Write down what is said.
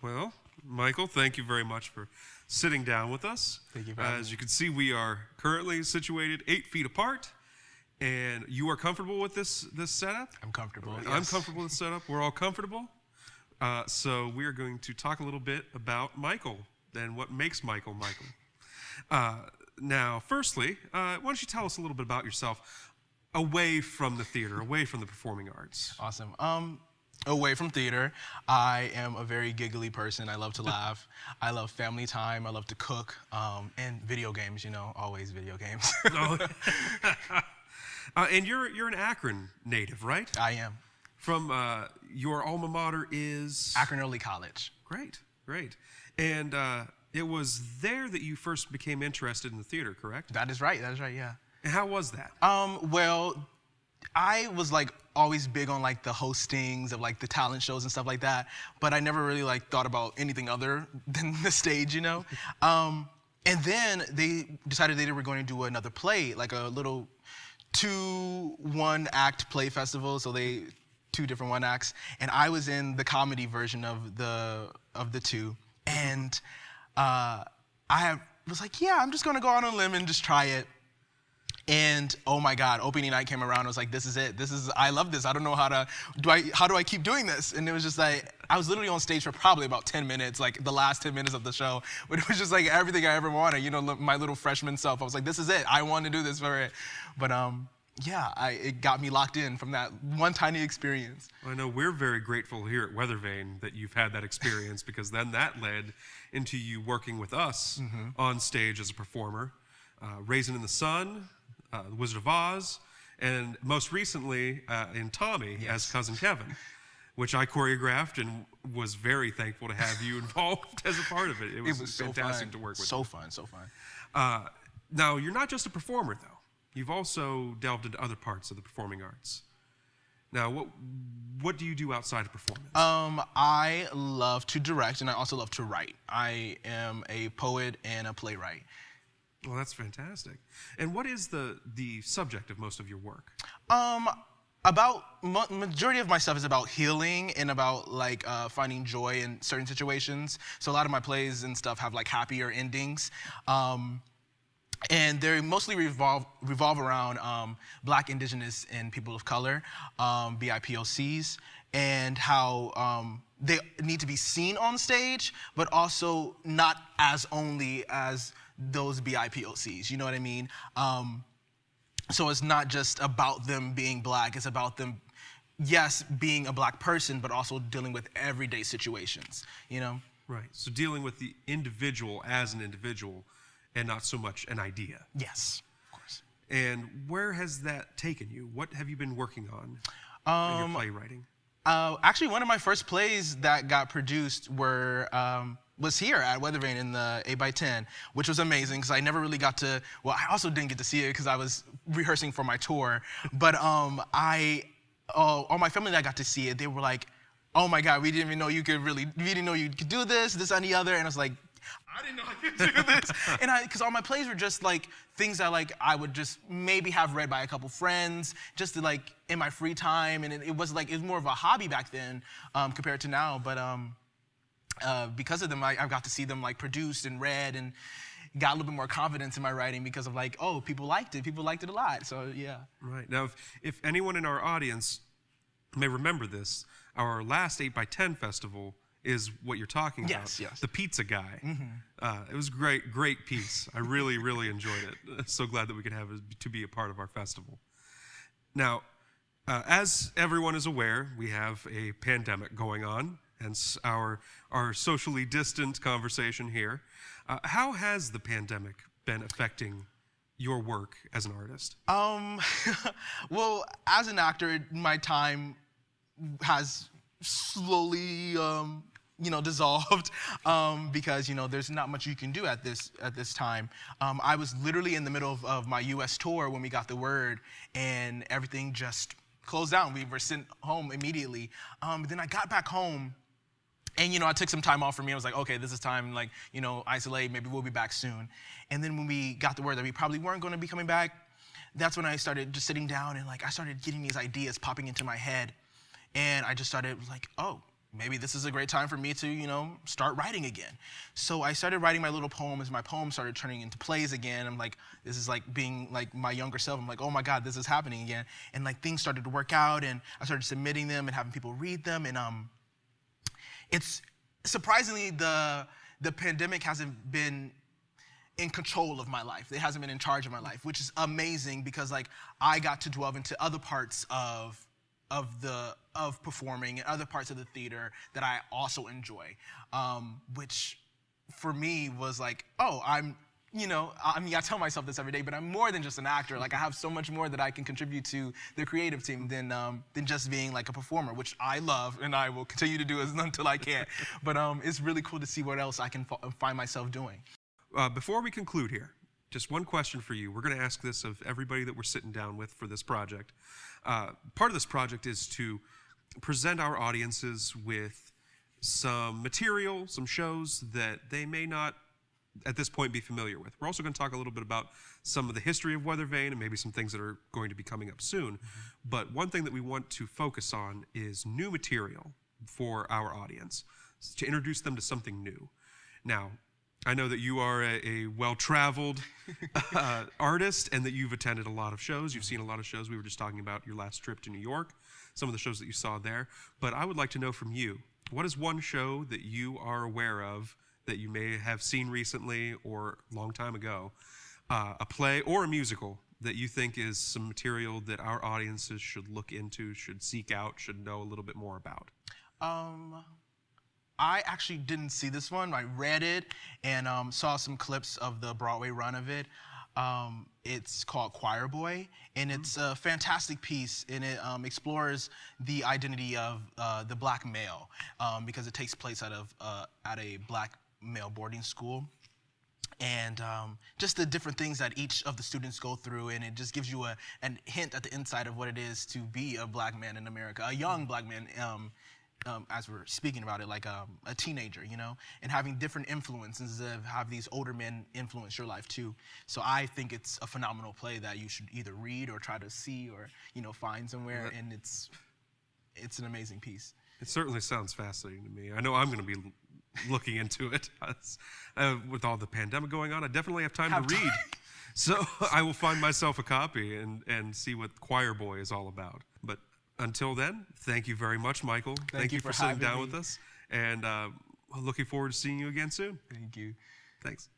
Well, Michael, thank you very much for sitting down with us. Thank you for having me. As you can see, we are currently situated 8 feet apart, and you are comfortable with this setup? I'm comfortable. Right. Yes. I'm comfortable with the setup. We're all comfortable. So we are going to talk a little bit about Michael and what makes Michael Michael. Now, firstly, why don't you tell us a little bit about yourself away from the theater, away from the performing arts? Awesome. Away from theater, I am a very giggly person. I love to laugh. I love family time. I love to cook. And video games, always video games. And you're an Akron native, right? I am. From your alma mater is? Akron Early College. Great. And it was there that you first became interested in the theater, correct? That is right, yeah. And how was that? Well, I was always big on the hostings of the talent shows and stuff like that, but I never really thought about anything other than the stage, And then they decided they were going to do another play, a little 2 1-act play festival. So 2 different 1 acts, and I was in the comedy version of the 2, and I was yeah, I'm just gonna go out on a limb and just try it. And oh my God, opening night came around. I was this is it. I love this. I don't know how do I keep doing this? And it was just I was literally on stage for probably about 10 minutes, the last 10 minutes of the show. But it was just everything I ever wanted. My little freshman self. I was this is it. I want to do this for it. But yeah, it got me locked in from that one tiny experience. I know we're very grateful here at Weathervane that you've had that experience, because then that led into you working with us on stage as a performer, Raisin in the Sun, The Wizard of Oz, and most recently in Tommy as Cousin Kevin, which I choreographed and was very thankful to have you involved as a part of it. It was fantastic to work with. So fun. Now, you're not just a performer, though. You've also delved into other parts of the performing arts. Now, what do you do outside of performance? I love to direct, and I also love to write. I am a poet and a playwright. Well, that's fantastic. And what is the subject of most of your work? Majority of my stuff is about healing and about finding joy in certain situations. So a lot of my plays and stuff have happier endings. And they mostly revolve around Black, Indigenous, and people of color, BIPOCs, and how they need to be seen on stage, but also not as only as those BIPOCs, you know what I mean? So it's not just about them being Black, it's about them, yes, being a Black person, but also dealing with everyday situations, Right, so dealing with the individual as an individual, and not so much an idea. Yes, of course. And where has that taken you? What have you been working on in your playwriting? Actually, one of my first plays that got produced was here at Weathervane in the 8x10, which was amazing because I never really got to, well, I also didn't get to see it because I was rehearsing for my tour. But all my family that got to see it, they were oh my God, we didn't even know you could do this, and the other. And I was I didn't know I could do this. And because all my plays were just things that I would just maybe have read by a couple friends, just to in my free time. And it was it was more of a hobby back then compared to now. But because of them, I got to see them produced and read, and got a little bit more confidence in my writing because of oh, people liked it a lot. So yeah. Right. Now, if anyone in our audience may remember this, our last 8x10 festival is what you're talking about. Yes. The Pizza Guy. It was great piece. I really, really enjoyed it. So glad that we could have it to be a part of our festival. Now, as everyone is aware, we have a pandemic going on, hence our socially distant conversation here. How has the pandemic been affecting your work as an artist? Well, as an actor, my time has slowly dissolved because there's not much you can do at this time. I was literally in the middle of my U.S. tour when we got the word, and everything just closed down. We were sent home immediately. Then I got back home, and I took some time off for me. I was okay, this is time, isolate. Maybe we'll be back soon. And then when we got the word that we probably weren't going to be coming back, that's when I started just sitting down and I started getting these ideas popping into my head. And I just started oh, maybe this is a great time for me to, start writing again. So I started writing my little poems. My poems started turning into plays again. I'm like, this is like being like my younger self. I'm like, oh my God, this is happening again. And like things started to work out, and I started submitting them and having people read them. And it's surprisingly, the pandemic hasn't been in control of my life. It hasn't been in charge of my life, which is amazing because like I got to delve into other parts of performing and other parts of the theater that I also enjoy, which for me was like, oh, I tell myself this every day, but I'm more than just an actor. Like I have so much more that I can contribute to the creative team than just being like a performer, which I love and I will continue to do until I can't. But it's really cool to see what else I can find myself doing. Before we conclude here, just one question for you. We're going to ask this of everybody that we're sitting down with for this project. Part of this project is to present our audiences with some material, some shows that they may not at this point be familiar with. We're also going to talk a little bit about some of the history of Weather Vane and maybe some things that are going to be coming up soon. Mm-hmm. But one thing that we want to focus on is new material for our audience, to introduce them to something new. Now, I know that you are a well-traveled artist and that you've attended a lot of shows. You've seen a lot of shows. We were just talking about your last trip to New York, some of the shows that you saw there. But I would like to know from you, what is one show that you are aware of that you may have seen recently or a long time ago, a play or a musical that you think is some material that our audiences should look into, should seek out, should know a little bit more about? I actually didn't see this one. I read it and saw some clips of the Broadway run of it. It's called Choir Boy, and it's a fantastic piece, and it explores the identity of the black male because it takes place at a black male boarding school. And just the different things that each of the students go through, and it just gives you a hint at the inside of what it is to be a black man in America, a young black man, as we're speaking about it, like a teenager, and having different influences of have these older men influence your life too. So I think it's a phenomenal play that you should either read or try to see or, find somewhere, and it's an amazing piece. It certainly sounds fascinating to me. I know I'm going to be looking into it. With all the pandemic going on, I definitely have time to read. So I will find myself a copy and see what Choir Boy is all about. But until then, thank you very much, Michael. Thank you for sitting down with us. And looking forward to seeing you again soon. Thank you. Thanks.